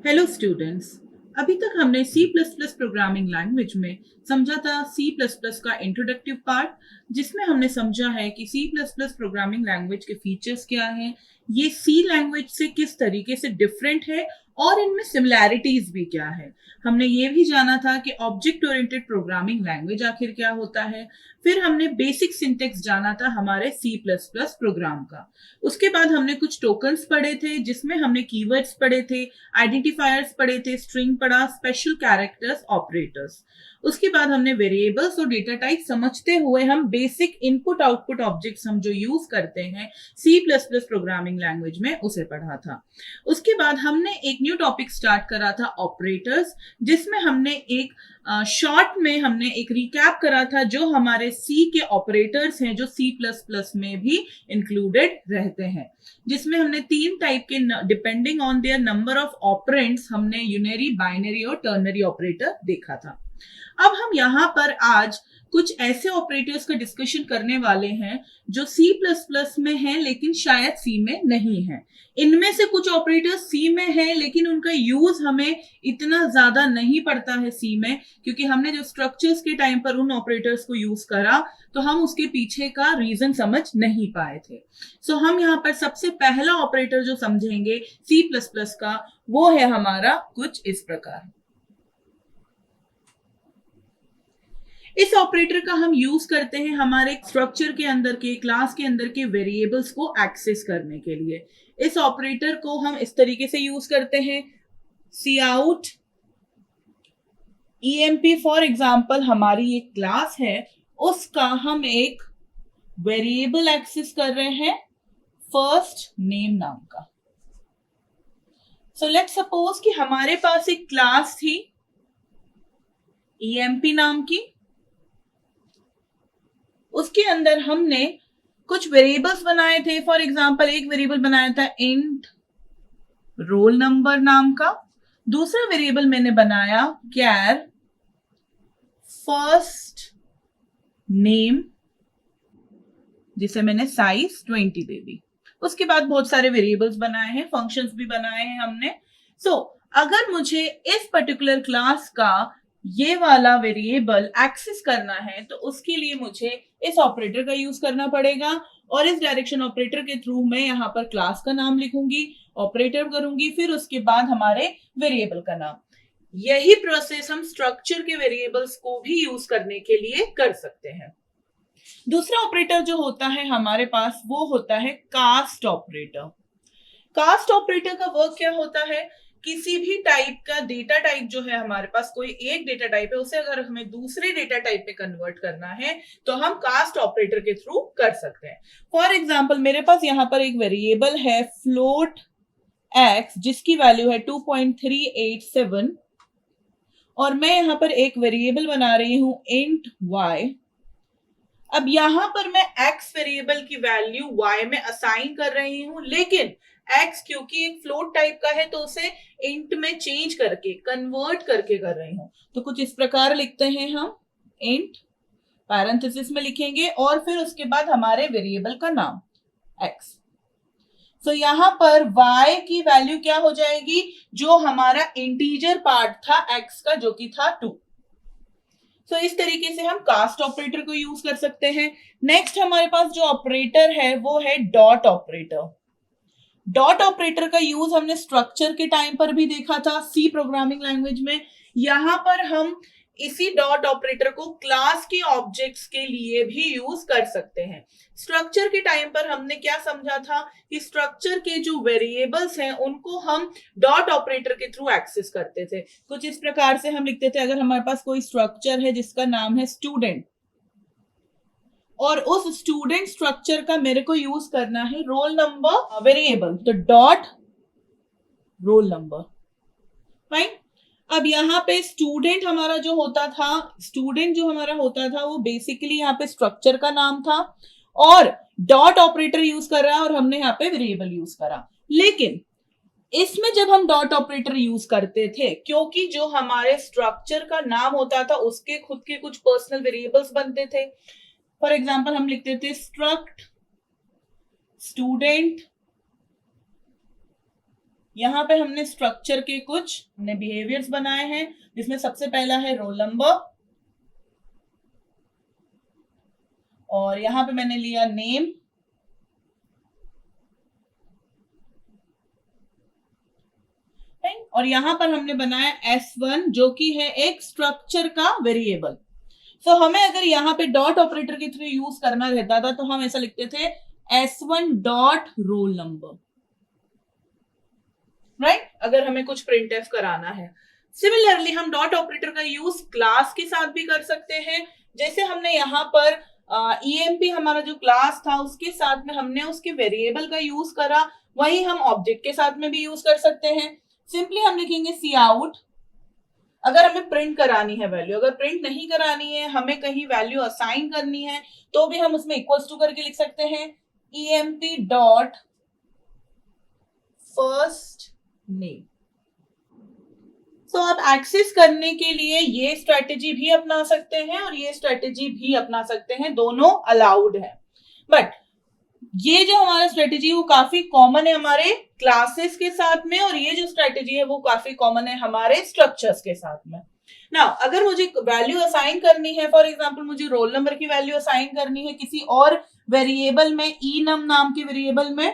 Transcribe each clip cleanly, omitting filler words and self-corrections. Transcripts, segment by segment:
Hello students. अभी तक हमने C plus plus programming language में समझा था सी प्लस प्लस का इंट्रोडक्टिव पार्ट, जिसमें हमने समझा है कि C plus plus programming language के फीचर्स क्या हैं, ये सी लैंग्वेज से किस तरीके से डिफरेंट है और इनमें सिमिलैरिटीज भी क्या है। हमने ये भी जाना था कि ऑब्जेक्ट ओरिएंटेड प्रोग्रामिंग लैंग्वेज आखिर क्या होता है। फिर हमने बेसिक सिंटेक्स जाना था हमारे सी प्लस प्लस प्रोग्राम का। उसके बाद हमने कुछ टोकन्स पढ़े थे, जिसमें हमने कीवर्ड्स पढ़े थे, आइडेंटिफायर्स पढ़े थे, स्ट्रिंग पढ़ा, स्पेशल कैरेक्टर्स, ऑपरेटर्स। उसके बाद हमने वेरिएबल्स और डेटा टाइप समझते हुए हम बेसिक इनपुट आउटपुट ऑब्जेक्ट्स हम जो यूज करते हैं C plus plus programming language में उसे पढ़ा था। उसके बाद हमने एक न्यू टॉपिक स्टार्ट करा था ऑपरेटर्स, जिसमें हमने एक शॉर्ट में हमने एक रिकैप करा था जो हमारे सी के ऑपरेटर्स हैं जो सी प्लस प्लस में भी इंक्लूडेड रहते हैं, जिसमें हमने तीन टाइप के depending on their number of operands हमने यूनरी, बाइनरी और टर्नरी ऑपरेटर देखा था। अब हम यहाँ पर आज कुछ ऐसे ऑपरेटर्स का डिस्कशन करने वाले हैं जो C++ में हैं लेकिन शायद C में नहीं है। इनमें से कुछ ऑपरेटर्स C में हैं लेकिन उनका यूज हमें इतना ज्यादा नहीं पड़ता है C में, क्योंकि हमने जो स्ट्रक्चर्स के टाइम पर उन ऑपरेटर्स को यूज करा तो हम उसके पीछे का रीजन समझ नहीं पाए थे। सो हम यहाँ पर सबसे पहला ऑपरेटर जो समझेंगे C++ का वो है हमारा कुछ इस प्रकार। इस ऑपरेटर का हम यूज करते हैं हमारे स्ट्रक्चर के अंदर के, क्लास के अंदर के वेरिएबल्स को एक्सेस करने के लिए। इस ऑपरेटर को हम इस तरीके से यूज करते हैं, काउट emp फॉर एग्जाम्पल हमारी एक क्लास है, उसका हम एक वेरिएबल एक्सेस कर रहे हैं फर्स्ट नेम नाम का। सो लेट्स सपोज कि हमारे पास एक क्लास थी emp नाम की, उसके अंदर हमने कुछ वेरिएबल्स बनाए थे। फॉर एग्जांपल एक वेरिएबल बनाया था इंट रोल नंबर नाम का, दूसरा वेरिएबल मैंने बनाया कैर फर्स्ट नेम, जिसे मैंने साइज 20 दे दी। उसके बाद बहुत सारे वेरिएबल्स बनाए हैं, फंक्शंस भी बनाए हैं हमने। अगर मुझे इस पर्टिकुलर क्लास का ये वाला वेरिएबल एक्सेस करना है तो उसके लिए मुझे इस ऑपरेटर का यूज करना पड़ेगा, और इस डायरेक्शन ऑपरेटर के थ्रू मैं यहाँ पर क्लास का नाम लिखूंगी, ऑपरेटर करूंगी, फिर उसके बाद हमारे वेरिएबल का नाम। यही प्रोसेस हम स्ट्रक्चर के वेरिएबल्स को भी यूज करने के लिए कर सकते हैं। दूसरा ऑपरेटर जो होता है हमारे पास वो होता है कास्ट ऑपरेटर। कास्ट ऑपरेटर का वर्क क्या होता है, किसी भी टाइप का डेटा टाइप जो है हमारे पास, कोई एक डेटा टाइप है, उसे अगर हमें दूसरे डेटा टाइप में कन्वर्ट करना है तो हम कास्ट ऑपरेटर के थ्रू कर सकते हैं। फॉर एग्जांपल मेरे पास यहाँ पर एक वेरिएबल है फ्लोट x जिसकी वैल्यू है 2.387, और मैं यहाँ पर एक वेरिएबल बना रही हूं इंट y। अब यहां पर मैं x वेरिएबल की वैल्यू y में असाइन कर रही हूं, लेकिन x क्योंकि एक फ्लोट टाइप का है तो उसे इंट में चेंज करके, कन्वर्ट करके कर रही हूं। तो कुछ इस प्रकार लिखते हैं हम, इंट पैरेंथेसिस में लिखेंगे और फिर उसके बाद हमारे वेरिएबल का नाम x। यहां पर y की वैल्यू क्या हो जाएगी, जो हमारा इंटीजर पार्ट था x का जो कि था 2। इस तरीके से हम कास्ट ऑपरेटर को यूज कर सकते हैं। नेक्स्ट हमारे पास जो ऑपरेटर है वो है डॉट ऑपरेटर। डॉट ऑपरेटर का यूज हमने स्ट्रक्चर के टाइम पर भी देखा था सी प्रोग्रामिंग लैंग्वेज में। यहां पर हम इसी डॉट ऑपरेटर को क्लास के ऑब्जेक्ट्स के लिए भी यूज कर सकते हैं। स्ट्रक्चर के टाइम पर हमने क्या समझा था कि स्ट्रक्चर के जो वेरिएबल्स हैं उनको हम डॉट ऑपरेटर के थ्रू एक्सेस करते थे। कुछ इस प्रकार से हम लिखते थे, अगर हमारे पास कोई स्ट्रक्चर है जिसका नाम है स्टूडेंट और उस स्टूडेंट स्ट्रक्चर का मेरे को यूज करना है रोल नंबर वेरिएबल, तो डॉट रोल नंबर। फाइन। अब यहाँ पे स्टूडेंट हमारा जो होता था वो बेसिकली यहाँ पे स्ट्रक्चर का नाम था, और डॉट ऑपरेटर यूज कर रहा है और हमने यहाँ पे वेरिएबल यूज करा। लेकिन इसमें जब हम डॉट ऑपरेटर यूज करते थे, क्योंकि जो हमारे स्ट्रक्चर का नाम होता था उसके खुद के कुछ पर्सनल वेरिएबल्स बनते थे। फॉर एग्जाम्पल हम लिखते थे स्ट्रक्ट स्टूडेंट यहाँ पे हमने स्ट्रक्चर के कुछ हमने बिहेवियर्स बनाए हैं, जिसमें सबसे पहला है रोल नंबर, और यहाँ पे मैंने लिया नेम, और यहां पर हमने बनाया S1 जो कि है एक स्ट्रक्चर का वेरिएबल। तो हमें अगर यहाँ पे डॉट ऑपरेटर के थ्रू यूज करना रहता था तो हम ऐसा लिखते थे S1 dot roll number, right, अगर हमें कुछ प्रिंटएफ कराना है। सिमिलरली हम डॉट ऑपरेटर का यूज क्लास के साथ भी कर सकते हैं, जैसे हमने यहाँ पर EMP हमारा जो क्लास था उसके साथ में हमने उसके वेरिएबल का यूज करा, वही हम ऑब्जेक्ट के साथ में भी यूज कर सकते हैं। सिंपली हम लिखेंगे सी आउट, अगर हमें प्रिंट करानी है वैल्यू, अगर प्रिंट नहीं करानी है, हमें कहीं वैल्यू असाइन करनी है, तो भी हम उसमें इक्वल्स टू करके लिख सकते हैं EMP डॉट फर्स्ट नेम। तो आप एक्सेस करने के लिए ये स्ट्रेटेजी भी अपना सकते हैं और ये स्ट्रेटेजी भी अपना सकते हैं, दोनों अलाउड है। बट ये जो हमारा स्ट्रेटेजी है वो काफी कॉमन है हमारे क्लासेस के साथ में, और ये जो स्ट्रेटेजी है वो काफी कॉमन है हमारे स्ट्रक्चर्स के साथ में। नाउ अगर मुझे वैल्यू असाइन करनी है, फॉर एग्जांपल मुझे रोल नंबर की वैल्यू असाइन करनी है किसी और वेरिएबल में, enum नाम के वेरिएबल में,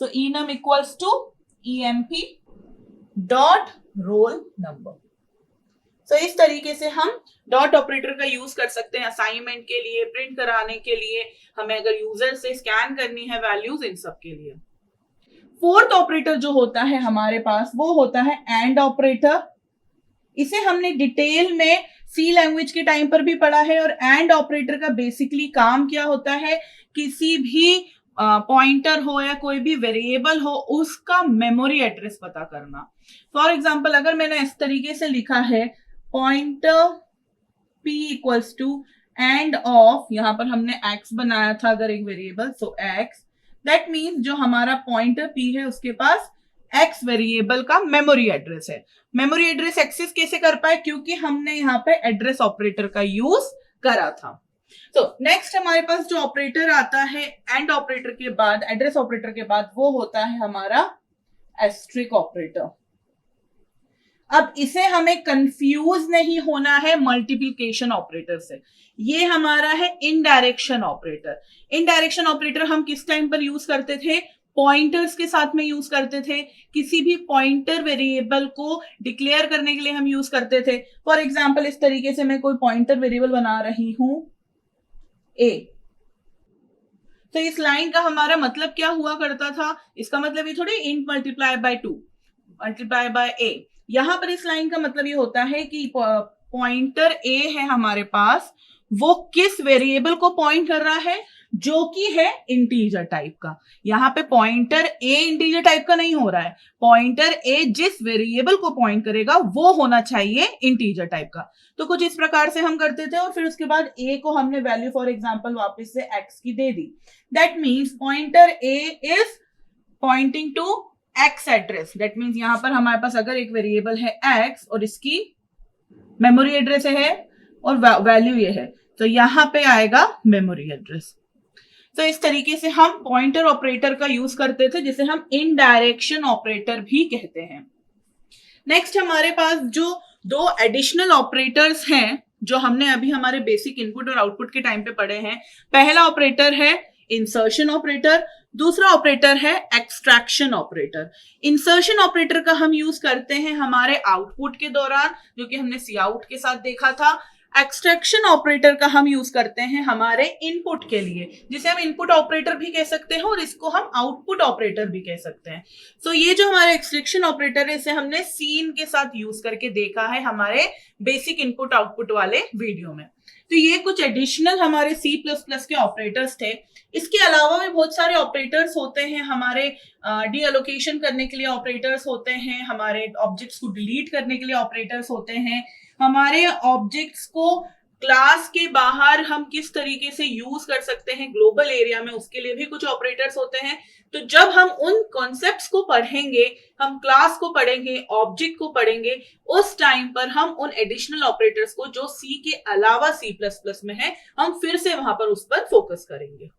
तो enum equals to EMP dot roll number. तो इस तरीके से हम डॉट ऑपरेटर का यूज कर सकते हैं असाइनमेंट के लिए, प्रिंट कराने के लिए, हमें अगर यूजर से स्कैन करनी है वैल्यूज, इन सब के लिए। फोर्थ ऑपरेटर जो होता है हमारे पास वो होता है एंड ऑपरेटर। इसे हमने डिटेल में सी लैंग्वेज के टाइम पर भी पढ़ा है, और एंड ऑपरेटर का बेसिकली काम क्या होता है, किसी भी पॉइंटर हो या कोई भी वेरिएबल हो उसका मेमोरी एड्रेस पता करना। फॉर एग्जांपल अगर मैंने इस तरीके से लिखा है pointer p equals to and of, यहां पर हमने x बनाया था अगर एक variable, so x, that means जो हमारा पॉइंटर p है उसके पास x वेरिएबल का मेमोरी एड्रेस है। मेमोरी एड्रेस एक्सेस कैसे कर पाए, क्योंकि हमने यहाँ पे एड्रेस ऑपरेटर का यूज करा था। तो नेक्स्ट हमारे पास जो ऑपरेटर आता है एंड ऑपरेटर के बाद, एड्रेस ऑपरेटर के बाद, वो होता है हमारा एस्ट्रिक ऑपरेटर। अब इसे हमें कंफ्यूज नहीं होना है मल्टीप्लिकेशन ऑपरेटर से। ये हमारा है इनडायरेक्शन ऑपरेटर। इनडायरेक्शन ऑपरेटर हम किस टाइम पर यूज करते थे, पॉइंटर्स के साथ में यूज करते थे, किसी भी पॉइंटर वेरिएबल को डिक्लेयर करने के लिए हम यूज करते थे। फॉर एग्जांपल इस तरीके से मैं कोई पॉइंटर वेरिएबल बना रही हूं a, तो इस लाइन का हमारा मतलब क्या हुआ करता था, इसका मतलब ये थोड़ी int multiply by 2 multiply by a, यहां पर इस लाइन का मतलब ये होता है कि पॉइंटर a है हमारे पास, वो किस वेरिएबल को पॉइंट कर रहा है, जो कि है इंटीजर टाइप का। यहाँ पे पॉइंटर a इंटीजर टाइप का नहीं हो रहा है, पॉइंटर a जिस वेरिएबल को पॉइंट करेगा वो होना चाहिए इंटीजर टाइप का। तो कुछ इस प्रकार से हम करते थे, और फिर उसके बाद a को हमने वैल्यू फॉर एग्जांपल वापस से x की दे दी। That means pointer a is pointing to x address. That means यहाँ पर हमारे पास अगर एक वेरिएबल है x और इसकी मेमोरी एड्रेस है और वैल्यू ये है, तो यहाँ पे आएगा मेमोरी एड्रेस। तो इस तरीके से हम पॉइंटर ऑपरेटर का यूज करते थे, जिसे हम इनडायरेक्शन ऑपरेटर भी कहते हैं। नेक्स्ट हमारे पास जो दो एडिशनल ऑपरेटर्स हैं जो हमने अभी हमारे बेसिक इनपुट और आउटपुट के टाइम पे पढ़े हैं, पहला ऑपरेटर है इंसर्शन ऑपरेटर, दूसरा ऑपरेटर है एक्सट्रैक्शन ऑपरेटर। इंसर्शन ऑपरेटर का हम यूज करते हैं हमारे आउटपुट के दौरान, जो कि हमने सी आउट के साथ देखा था। एक्सट्रैक्शन ऑपरेटर का हम यूज करते हैं हमारे इनपुट के लिए, जिसे हम इनपुट ऑपरेटर भी कह सकते हैं और इसको हम आउटपुट ऑपरेटर भी कह सकते हैं। सो ये जो हमारा एक्सट्रैक्शन ऑपरेटर है इसे हमने सीन के साथ यूज करके देखा है हमारे बेसिक इनपुट आउटपुट वाले वीडियो में। तो ये कुछ एडिशनल हमारे C++ के ऑपरेटर्स थे। इसके अलावा भी बहुत सारे ऑपरेटर्स होते हैं, हमारे डीअलोकेशन करने के लिए ऑपरेटर्स होते हैं, हमारे ऑब्जेक्ट्स को डिलीट करने के लिए ऑपरेटर्स होते हैं, हमारे ऑब्जेक्ट्स को क्लास के बाहर हम किस तरीके से यूज कर सकते हैं ग्लोबल एरिया में, उसके लिए भी कुछ ऑपरेटर्स होते हैं। तो जब हम उन कॉन्सेप्ट्स को पढ़ेंगे, हम क्लास को पढ़ेंगे, ऑब्जेक्ट को पढ़ेंगे, उस टाइम पर हम उन एडिशनल ऑपरेटर्स को जो C के अलावा C++ में है, हम फिर से वहां पर उस पर फोकस करेंगे।